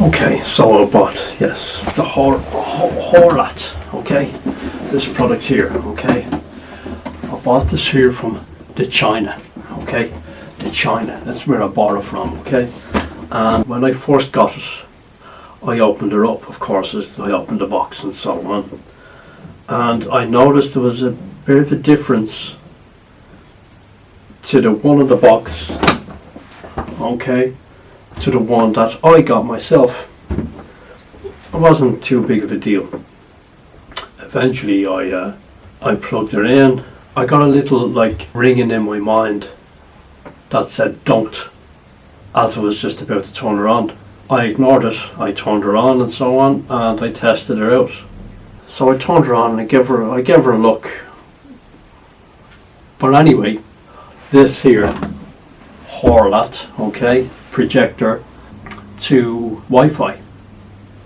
Okay, so I bought, yes, the HORLAT, okay, this product here, okay. I bought this here from China, okay, China, that's where I bought it from, okay. And when I first got it, I opened it up, of course, I opened the box and so on. And I noticed there was a bit of a difference to the one in the box, okay, to the one that I got myself. It wasn't too big of a deal. Eventually I plugged it in. I got a little like ringing in my mind that said don't, as I was just about to turn it on. I ignored it, I turned her on and so on, and I tested her out. So I turned her on and I gave her a look. But anyway, this here, HORLAT, okay, projector to Wi-Fi.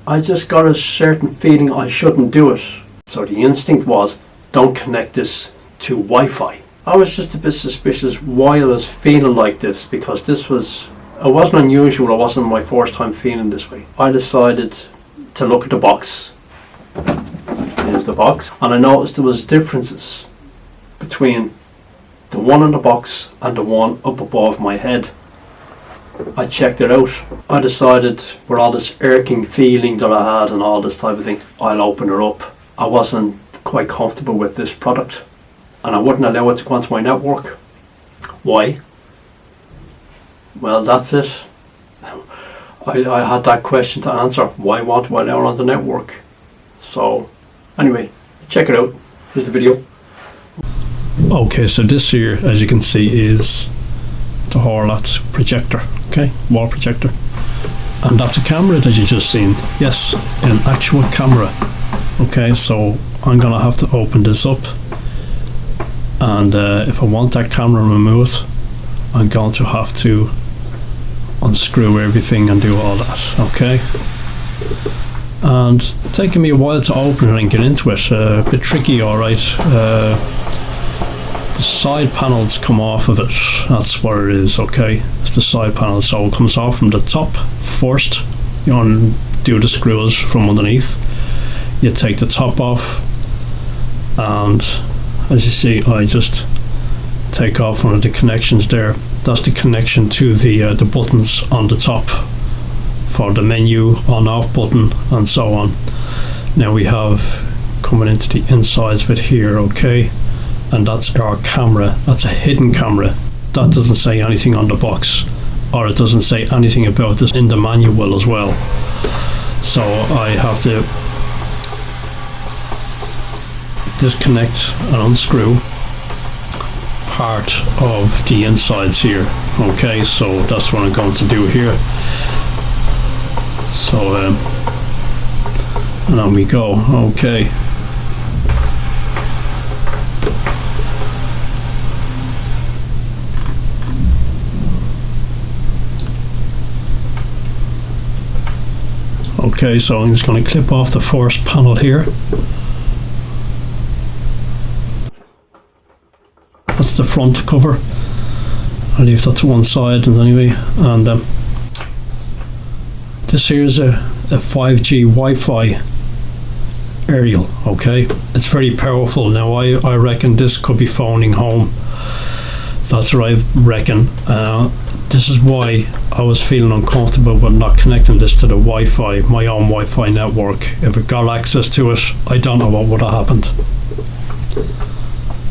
I just got a certain feeling I shouldn't do it. So the instinct was, don't connect this to Wi-Fi. I was just a bit suspicious why I was feeling like this, because it wasn't unusual, it wasn't my first time feeling this way. I decided to look at the box. Here's the box. And I noticed there was differences between the one in the box and the one up above my head. I checked it out. I decided, with all this irking feeling that I had and all this type of thing, I'll open her up. I wasn't quite comfortable with this product and I wouldn't allow it to go onto my network. Why? Well, that's it. I had that question to answer. Why won't I allow it on the network? So, anyway, check it out. Here's the video. Okay, so this here, as you can see, is the HORLAT projector, okay, wall projector. And that's a camera that you just seen. Yes, an actual camera. Okay, so I'm gonna have to open this up, and if I want that camera removed, I'm going to have to unscrew everything and do all that, okay. And it's taking me a while to open it and get into it. A bit tricky, alright. The side panels come off of it. That's what it is, okay. It's the side panel, so it comes off from the top first. You undo the screws from underneath. You take the top off, and as you see, I just take off one of the connections there. That's the connection to the buttons on the top for the menu on-off button and so on. Now we have coming into the insides of it here, okay, and that's our camera. That's a hidden camera. That doesn't say anything on the box, or it doesn't say anything about this in the manual as well. So I have to disconnect and unscrew part of the insides here, okay. So that's what I'm going to do here. So and on we go, okay. Okay, so I'm just going to clip off the first panel here. That's the front cover. I'll leave that to one side anyway. And this here is a 5G Wi-Fi aerial, okay. It's very powerful. Now I reckon this could be phoning home. That's what I reckon. This is why I was feeling uncomfortable with not connecting this to the Wi-Fi, my own Wi-Fi network. If it got access to it, I don't know what would have happened.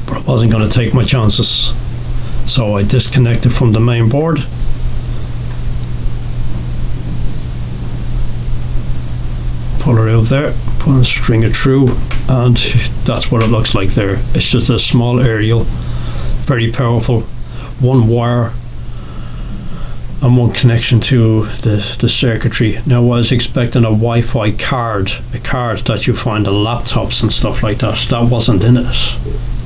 But I wasn't going to take my chances. So I disconnected from the main board. Pull her out there, pull a string it through, and that's what it looks like there. It's just a small aerial, very powerful, one wire and one connection to the circuitry. Now I was expecting a Wi-Fi card, a card that you find on laptops and stuff like that. That wasn't in it.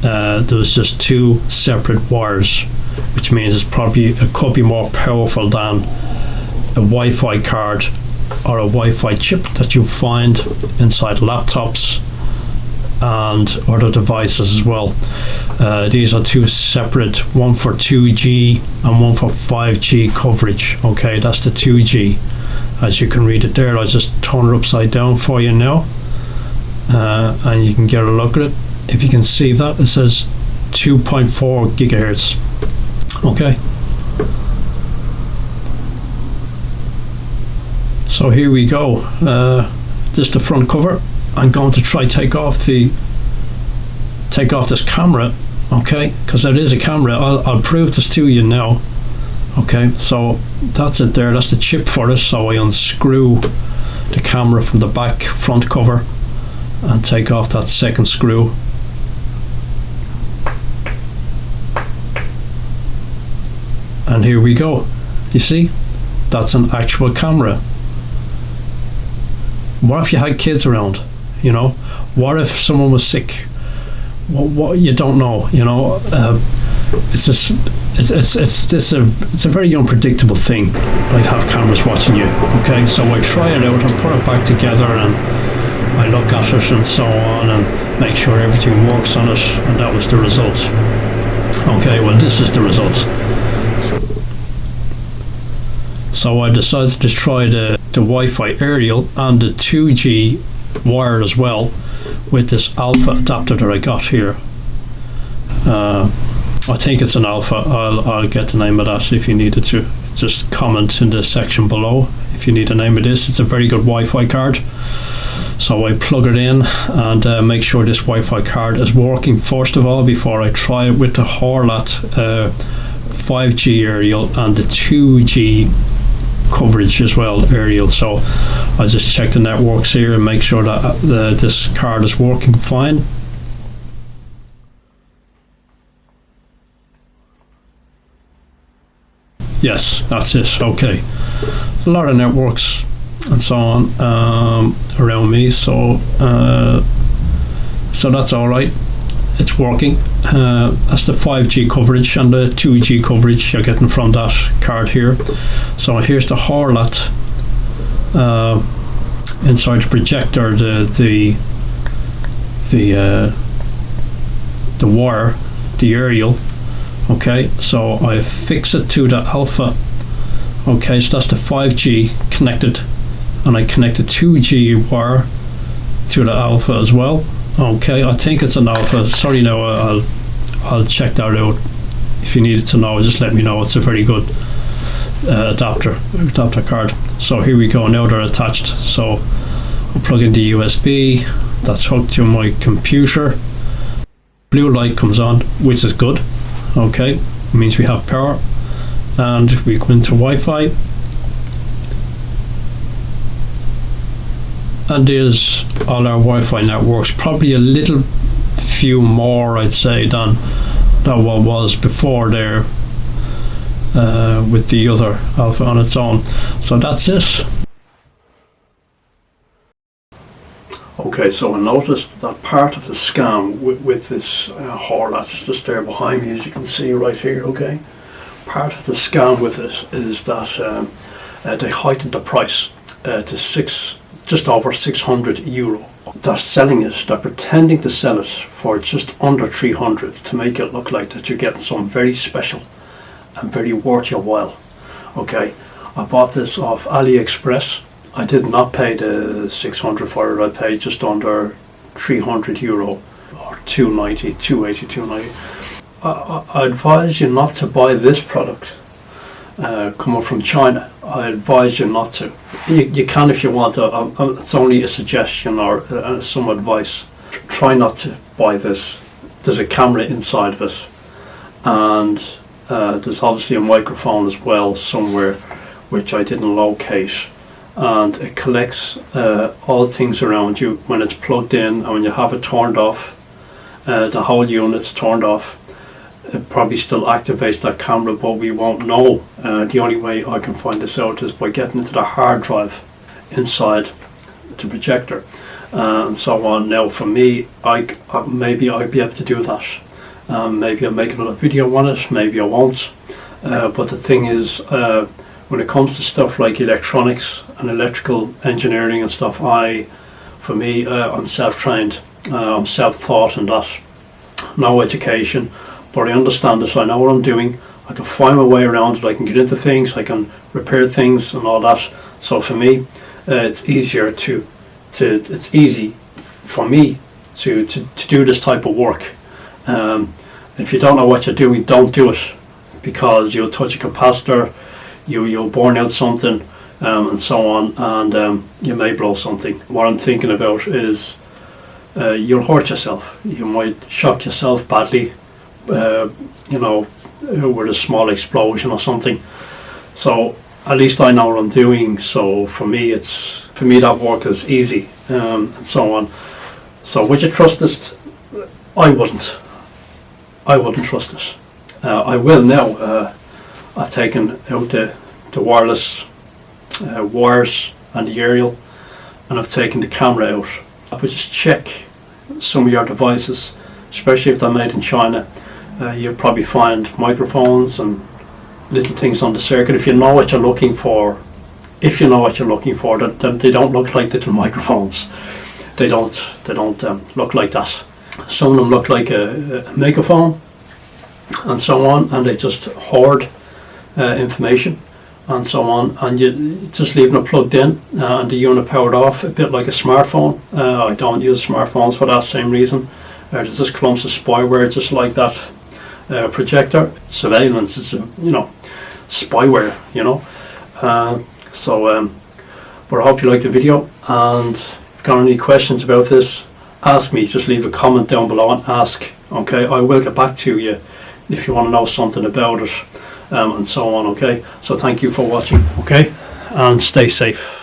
There was just two separate wires, which means it could be more powerful than a Wi-Fi card or a Wi-Fi chip that you find inside laptops and other devices as well. These are two separate, one for 2G and one for 5G coverage. Okay, that's the 2G. as you can read it there. I'll just turn it upside down for you now, and you can get a look at it. If you can see that, it says 2.4 gigahertz. Okay, so here we go. This is the front cover. I'm going to try take off this camera, okay, because it is a camera. I'll prove this to you now. Okay, so that's it there. That's the chip for it. So I unscrew the camera from the back front cover and take off that second screw. And here we go. You see, that's an actual camera. What if you had kids around? You know, what if someone was sick? What you don't know. You know, it's a very unpredictable thing. Like have cameras watching you. Okay, so I try it out and put it back together, and I look at it and so on, and make sure everything works on it. And that was the result. Okay, well this is the result. So I decided to try the Wi-Fi aerial and the 2G wire as well with this alpha adapter that I got here. I think it's an alpha. I'll get the name of that if you needed to. Just comment in the section below if you need a name of this. It's a very good Wi-Fi card. So I plug it in and make sure this Wi-Fi card is working first of all before I try it with the HORLAT 5G aerial and the 2G coverage as well, aerial. So I just check the networks here and make sure that this card is working fine. Yes, that's it. Okay, a lot of networks and so on around me, so that's all right. It's working. That's the 5G coverage, and the 2G coverage you're getting from that card here. So here's the HORLAT inside the projector, the wire, the aerial. Okay, so I fix it to the alpha. Okay, so that's the 5G connected, and I connect the 2G wire to the alpha as well. Okay, I think it's an alpha. Sorry, no, I'll check that out. If you needed to know, just let me know. It's a very good adapter card. So here we go. Now they're attached. So I'll plug in the USB. That's hooked to my computer. Blue light comes on, which is good. Okay, it means we have power, and we come into Wi-Fi. And there's all our Wi-Fi networks, probably a little few more I'd say than what was before there with the other alpha on its own. So that's it. Okay, so I noticed that part of the scam with this HORLAT just there behind me, as you can see right here. Okay, part of the scam with it is that they heightened the price to just over €600. They're selling it, they're pretending to sell it for just under 300 to make it look like that you're getting something very special and very worth your while. Okay, I bought this off AliExpress. I did not pay the 600 for it. I paid just under €300 or 290, 280, 290. I advise you not to buy this product coming from China. I advise you not to. You can if you want to. It's only a suggestion or some advice. Try not to buy this. There's a camera inside of it, and there's obviously a microphone as well somewhere, which I didn't locate. And it collects all things around you when it's plugged in, and when you have it turned off, the whole unit's turned off. It probably still activates that camera, but we won't know. The only way I can find this out is by getting into the hard drive inside the projector and so on. Now for me, maybe I'd be able to do that. Maybe I'll make another video on it, maybe I won't. But the thing is, when it comes to stuff like electronics and electrical engineering and stuff, I'm self-trained. I'm self-taught in that. No education, but I understand it. I know what I'm doing. I can find my way around it. I can get into things. I can repair things and all that. So for me, it's easier it's easy for me to do this type of work. If you don't know what you're doing, don't do it, because you'll touch a capacitor, you'll burn out something, and so on, and you may blow something. What I'm thinking about is you'll hurt yourself. You might shock yourself badly, you know, with a small explosion or something. So at least I know what I'm doing. So for me that work is easy, and so on. So would you trust this? I wouldn't trust it. I will now. I've taken out the wireless wires and the aerial, and I've taken the camera out. I would just check some of your devices, especially if they're made in China. You'll probably find microphones and little things on the circuit. If you know what you're looking for, that they don't look like little microphones. They don't look like that. Some of them look like a megaphone and so on, and they just hoard information and so on, and you just leaving it plugged in and the unit powered off, a bit like a smartphone. I don't use smartphones for that same reason. There's just clumps of spyware just like that projector. Surveillance is spyware, but I hope you liked the video, and if you've got any questions about this, ask me. Just leave a comment down below and ask. Okay, I will get back to you if you want to know something about it, and so on. Okay, so thank you for watching. Okay, and stay safe.